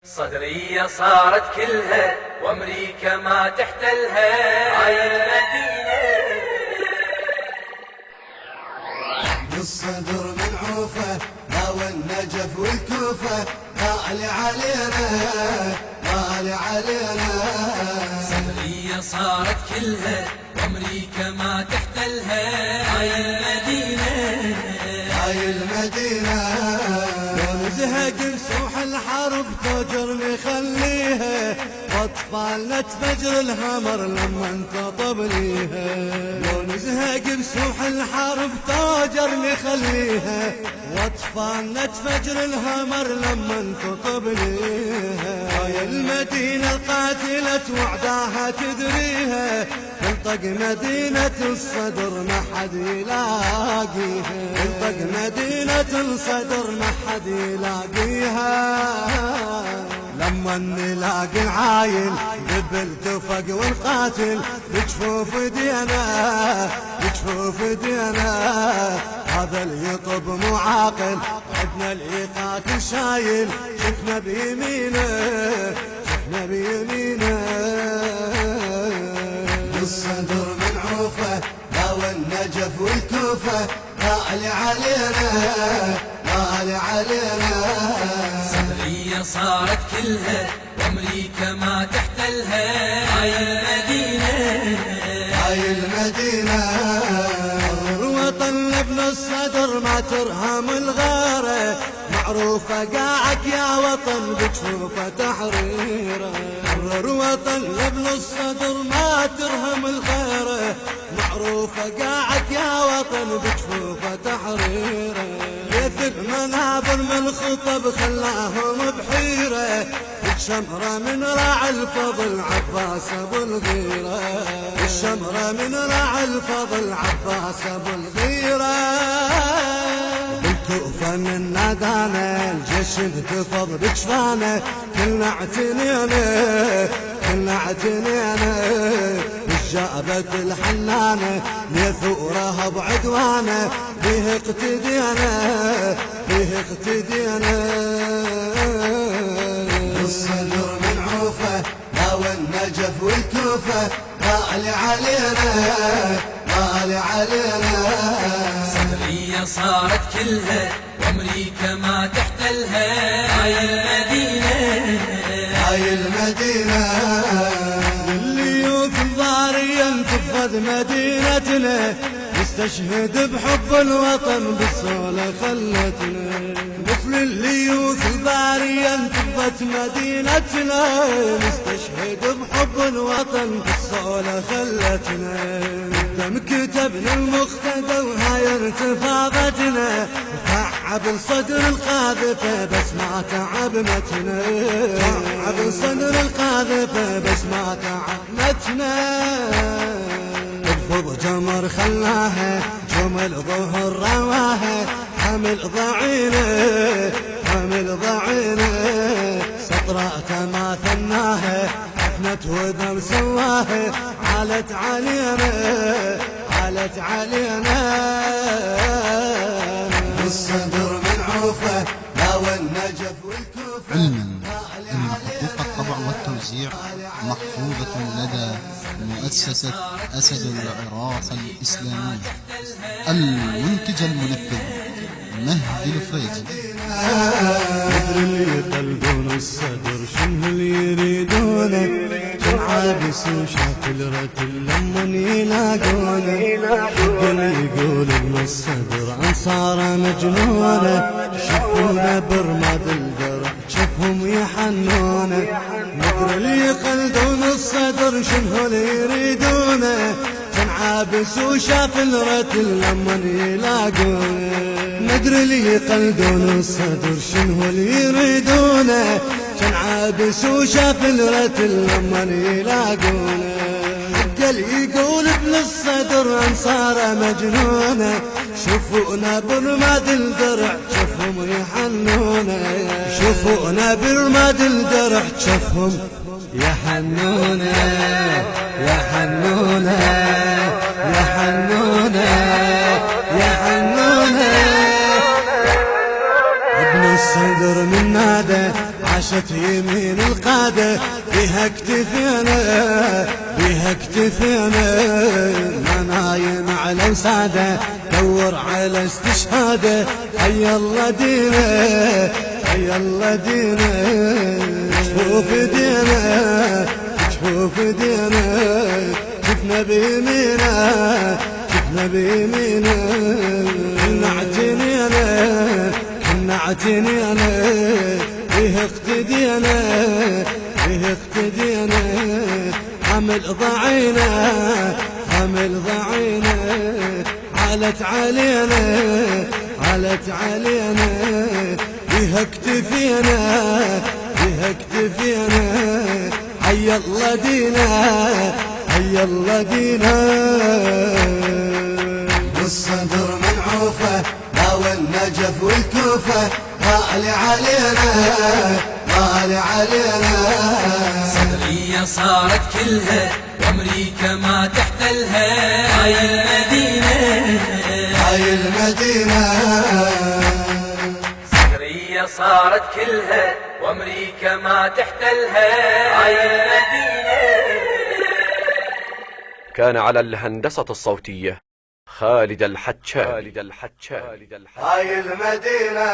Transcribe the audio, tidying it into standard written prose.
صدرية صارت كلها وامريكا ما تحتلها هاي المدينة. بالصدر من عوفة هاوى النجف والكوفة غالي علينا غالي علينا. صدرية صارت كلها وامريكا ما تحتلها هاي المدينة هاي المدينة. لو نزهق نسوح الحرب توجر نخليها واطفالنا تفجر الهمر لما انتطب ليها. لو نزهق نسوح الحرب توجر نخليها واطفالنا تفجر الهمر لما انتطب ليها. هاي المدينة القاتلة وعداها تدريها تنطق مدينة الصدر ما حد يلاقيها. تنطق مدينة الصدر ما حد يلاقيها. لما نلاقي العايل قبل تفق ونقاتل بجفوف دينا بجفوف دينا. هذا اللي يطب مو عاقل عدنا اللي قاتل شايل شفنا بيمينه شفنا بيمينه. بالصدر من عوفة هاوى النجف والكوفة غالي علينا غالي علينا. صدرية صارت كلها وامريكا ما تحتلها هاي المدينة هاي المدينة. الوطن لابن الصدر ما ترهم الغارة معروفة قاعك يا وطن بجفوفة تحريره. حرر وطن لابن الصدر ما ترهم الغارة معروفة قاعك يا وطن بجفوفة تحريره. ليث المنابر من خطب خلاهم بحيرة الشمرة من راعي الفضل عباس ابو الغيرة. الشمرة من راعي الفضل عباس ابو الغيرة. بالكوفة من نادانا الجيش انتفض بجفانه كلنا اعتنينا كلنا اعتنينا. بالجابة الحنانة لثورها بعدوانه بيه اقتدينا بيه اقتدينا. بالصدر من عوفة هاوى النجف والكوفة غالي علينا غالي علينا. صدرية صارت كلها وامريكا ما تحتلها هاي المدينة هاي المدينة. لليوث الضارية انتفض مدينتنا نستشهد بحب الوطن بالصولة خلتنا. مثل الليوث البارية انتفضت مدينتنا نستشهد بحب الوطن بالصولة خلتنا. دم كتبنا المقتدى وهاي ارتفاضتنا تعب الصدر القاذفة بس ما تعب متنا. تعب الصدر القاذفة بس ما تعب متنا. الفض جمر خلاها جمل ظهر رواها حمل ضعينه حمل ضعينه. سطراته ما ثناها حفنت ودم سواها علت علينا علت علينا. بالصدر من عوفة هاوى النجف والكوفة. علما أن حقوق الطبع والتوزيع محفوظة لدى مؤسسة أسد العراق الإسلامي. المنتج المنفذ مهدي الفريجي. مدري اللي يقلبون الصدر شنو اللي يريدونه كان عابس وشاف الرتل لمن يلاقونه. اللي يقول ابن الصدر انصاره مجنونه شوفونا برماد الدرع شوفهم يحنونه. مدري اللي يقلدون الصدر شنو اللي يريدونه كان عابس وشاف الرتل لمن يلاقونه. مدري اللي يقلدون الصدر شنو اللي يريدونه كان عابس وشاف الرتل لمن يلاقونه. حق اللي يقول ابن الصدر انصاره مجنونه شوفونا برماد الدرع شوفهم يحنونه. شوفونا برماد الدرع شوفهم يحنونه يحنونه يحنونه يحنونه. ابن الصدر من نادى عاشت يمين القادة بها اكتفينا بها اكتفينا ما نايم على وسادة دور على استشهاده حي الله دينا حي الله دينا تشوف دينا تشوف دينا شفنا بيمينا شفنا بيمينا كنا اعتنينا كنا اعتنينا به اقتدينا به اقتدينا حمل ضعينا حمل ضعينا علت علينا علت علينا بها اكتفينا بها اكتفينا حي الله دينا حي الله دينا والصدر منعوفة لا والنجف والكوفة غالي علينا غالي علينا صدرية صارت كلها وامريكا ما تحتلها هاي المدينة هاي المدينة صدرية صارت كلها وامريكا ما تحتلها هاي المدينة. كان على الهندسة الصوتية خالد الحجاج. هاي المدينة